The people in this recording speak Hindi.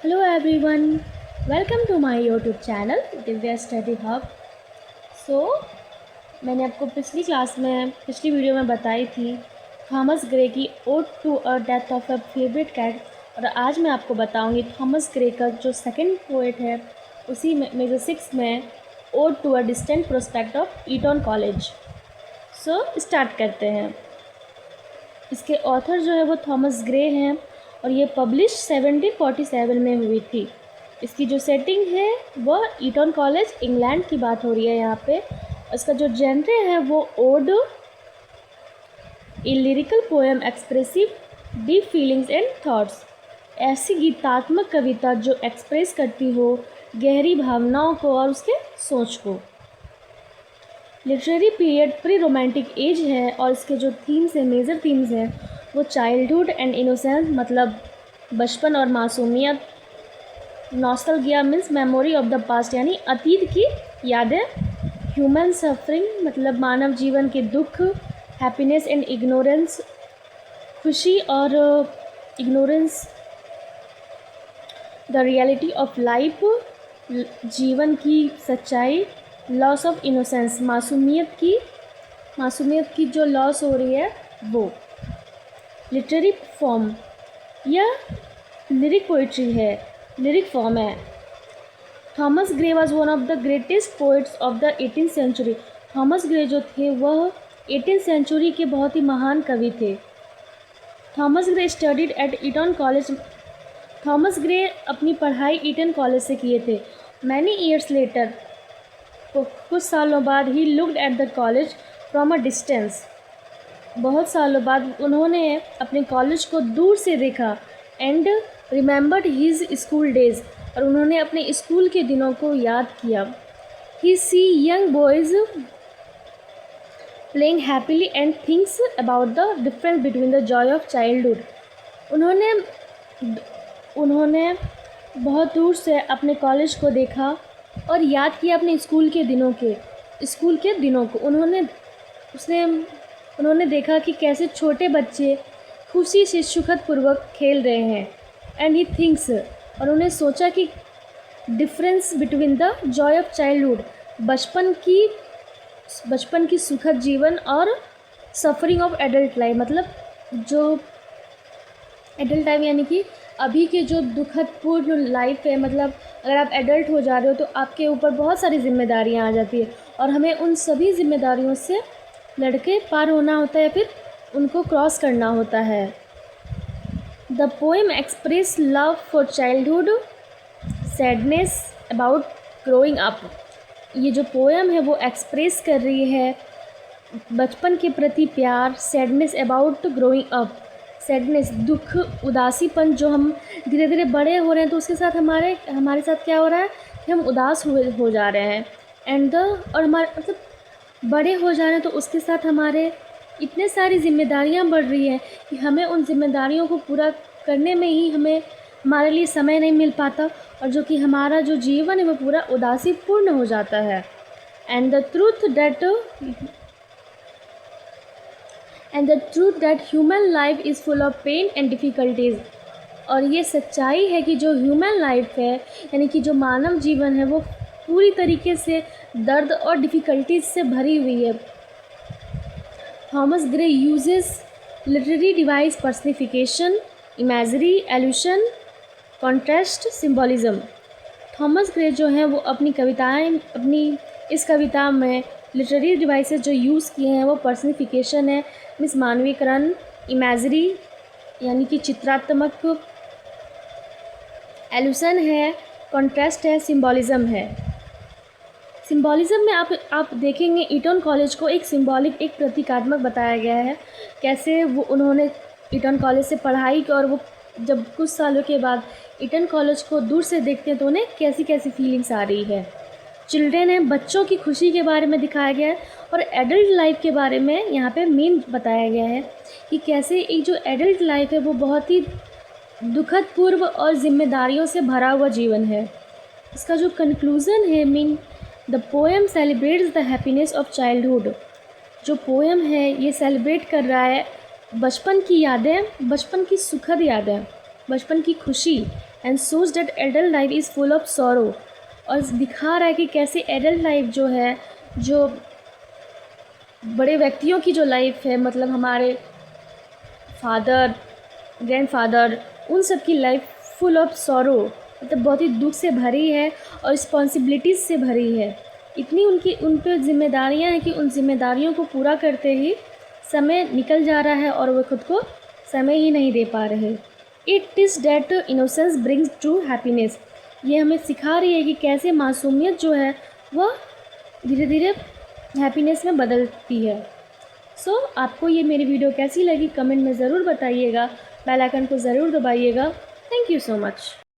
Hello everyone, welcome to my YouTube channel Divya study hub. सो मैंने आपको पिछली वीडियो में बताई थी थॉमस ग्रे की ode to a death of a favourite cat. और आज मैं आपको बताऊंगी थॉमस ग्रे का जो सेकंड पोएट है उसी में मेजर सिक्स में ode to a distant prospect of Eton College. So start करते हैं। इसके ऑथर जो है वो थॉमस ग्रे हैं और ये पब्लिश 1747 में हुई थी। इसकी जो सेटिंग है वह ईटन कॉलेज इंग्लैंड की बात हो रही है यहाँ पे। इसका जो जेनरे है वो ode, a lyrical poem expressive deep feelings and thoughts, ऐसी गीतात्मक कविता जो एक्सप्रेस करती हो गहरी भावनाओं को और उसके सोच को। Literary period pre romantic as है और इसके जो थीम्स हैं, मेजर थीम्स हैं वो चाइल्डहुड एंड इनोसेंस मतलब बचपन और मासूमियत। Nostalgia means memory of the past यानी अतीत की यादें। ह्यूमन सफरिंग मतलब मानव जीवन के दुख। हैप्पीनेस एंड इग्नोरेंस, खुशी और ignorance. The reality of life, जीवन की सच्चाई। लॉस ऑफ इनोसेंस, मासूमियत की जो लॉस हो रही है वो। लिटरेरी फॉर्म, यह लिरिक पोइट्री है, लिरिक फॉर्म है। Thomas Gray was one of the greatest poets of the 18th century. Thomas Gray जो थे वह 18th सेंचुरी के बहुत ही महान कवि थे। Thomas Gray studied at Eton College. Thomas Gray अपनी पढ़ाई ईटन कॉलेज से किए थे। मैनी ईयर्स लेटर, कुछ सालों बाद he looked at the college from a distance. बहुत सालों बाद उन्होंने अपने कॉलेज को दूर से देखा। And remembered his school days, और उन्होंने अपने स्कूल के दिनों को याद किया। He see young boys playing happily and thinks about the difference between the joy of childhood. उन्होंने बहुत दूर से अपने कॉलेज को देखा और याद किया अपने स्कूल के दिनों को। उन्होंने देखा कि कैसे छोटे बच्चे खुशी से सुखद पूर्वक खेल रहे हैं। एंड ही थिंक्स, और उन्हें सोचा कि difference between the joy of childhood, बचपन की सुखद जीवन और सफरिंग ऑफ एडल्ट लाइफ मतलब जो एडल्ट लाइफ यानी कि अभी के जो दुखदपूर्ण लाइफ है। मतलब अगर आप एडल्ट हो जा रहे हो तो आपके ऊपर बहुत सारी जिम्मेदारियां आ जाती है और हमें उन सभी जिम्मेदारियों से लड़के पार होना होता है या फिर उनको क्रॉस करना होता है। The poem express love for childhood, sadness about growing up. ये जो पोएम है वो एक्सप्रेस कर रही है बचपन के प्रति प्यार। Sadness about growing up, sadness दुख, उदासीपन, जो हम धीरे धीरे बड़े हो रहे हैं तो उसके साथ हमारे साथ क्या हो रहा है कि हम उदास हो जा रहे हैं। एंड और हमारे मतलब बड़े हो जा रहे हैं तो उसके साथ हमारे इतने सारी जिम्मेदारियां बढ़ रही हैं कि हमें उन जिम्मेदारियों को पूरा करने में ही हमारे लिए समय नहीं मिल पाता और जो कि हमारा जो जीवन है वो पूरा उदासीपूर्ण हो जाता है। And the truth that human life is full of pain and difficulties. और ये सच्चाई है कि जो ह्यूमन लाइफ है यानी कि जो मानव जीवन है वो पूरी तरीके से दर्द और डिफ़िकल्टीज से भरी हुई है। Thomas Gray uses literary device, personification, imagery, allusion, contrast, symbolism. Thomas Gray जो हैं वो अपनी इस कविता में लिटरेरी डिवाइसेस जो यूज़ किए हैं वो पर्सनिफिकेशन है मीन्स मानवीकरण, इमेजरी यानी कि चित्रात्मक, एल्यूशन है, कॉन्ट्रास्ट है, सिंबॉलिज्म है। सिंबॉलिज्म में आप देखेंगे ईटन कॉलेज को एक सिंबॉलिक, एक प्रतीकात्मक बताया गया है। कैसे उन्होंने ईटन कॉलेज से पढ़ाई की और वो जब कुछ सालों के बाद ईटन कॉलेज को दूर से देखते हैं तो उन्हें कैसी कैसी फीलिंग्स आ रही है। चिल्ड्रेन है, बच्चों की खुशी के बारे में दिखाया गया है और एडल्ट लाइफ के बारे में यहाँ पे मेन बताया गया है कि कैसे एक जो एडल्ट लाइफ है वो बहुत ही दुखद पूर्व और जिम्मेदारियों से भरा हुआ जीवन है। इसका जो कंक्लूज़न है the poem celebrates the happiness of childhood. जो पोएम है ये सेलिब्रेट कर रहा है बचपन की यादें, बचपन की सुखद यादें, बचपन की खुशी and shows that adult life is full of sorrow, और दिखा रहा है कि कैसे एडल्ट लाइफ जो है, जो बड़े व्यक्तियों की जो लाइफ है, मतलब हमारे फादर, ग्रैंडफादर, उन सब की लाइफ फुल ऑफ सॉरो, मतलब बहुत ही दुख से भरी है और रिस्पॉन्सिबिलिटीज़ से भरी है। इतनी उन पे जिम्मेदारियाँ हैं कि उन जिम्मेदारियों को पूरा करते ही समय निकल जा रहा है और वो खुद को समय ही नहीं दे पा रहे। It is that innocence brings true happiness, ये हमें सिखा रही है कि कैसे मासूमियत जो है वह धीरे धीरे हैप्पीनेस में बदलती है। सो आपको ये मेरी वीडियो कैसी लगी कमेंट में ज़रूर बताइएगा, बेल आइकन को ज़रूर दबाइएगा। Thank you so much.